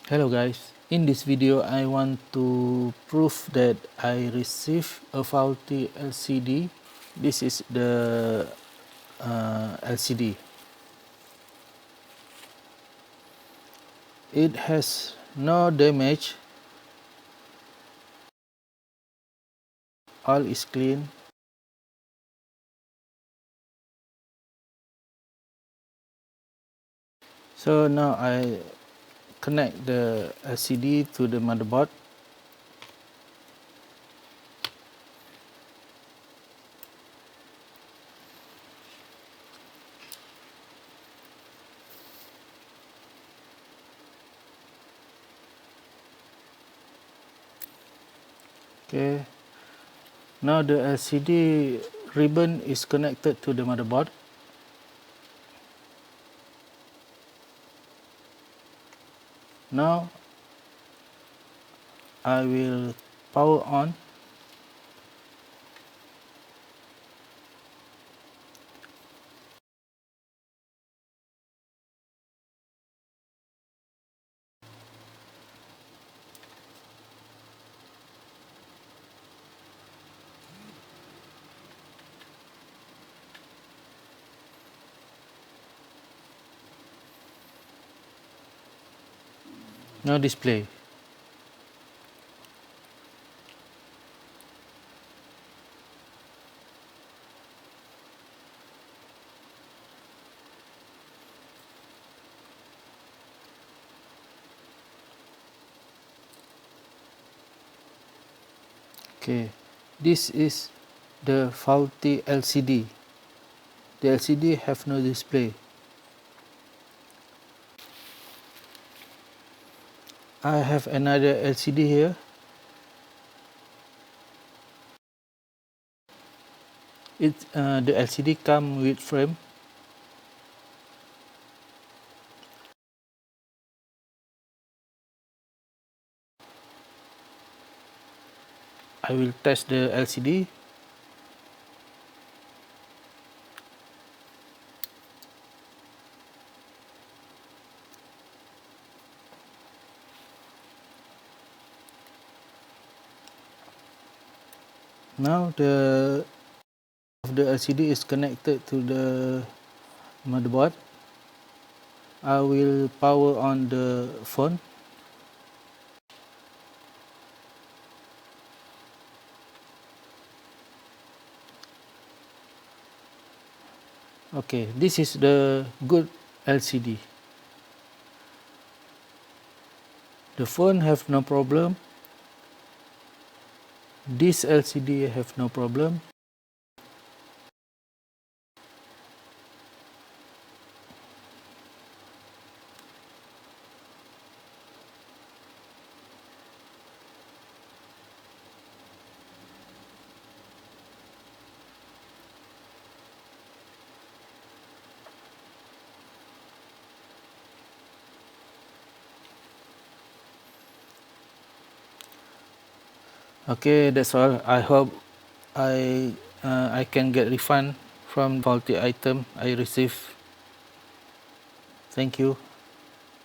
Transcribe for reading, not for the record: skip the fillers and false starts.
Hello guys, in this video I want to prove that I received a faulty LCD. This is the LCD. It has no damage, all is clean. So now I connect the LCD to the motherboard. Okay, now the LCD ribbon is connected to the motherboard. Now I will power on. Now display. Okay, this is the faulty LCD. The LCD have no display. I have another LCD here. The LCD come with frame. I will test the LCD. Now the LCD is connected to the motherboard. I will power on the phone. Okay, this is the good LCD. The phone have no problem. This LCD have no problem. Okay, that's all. I hope I can get refund from faulty item I received. Thank you.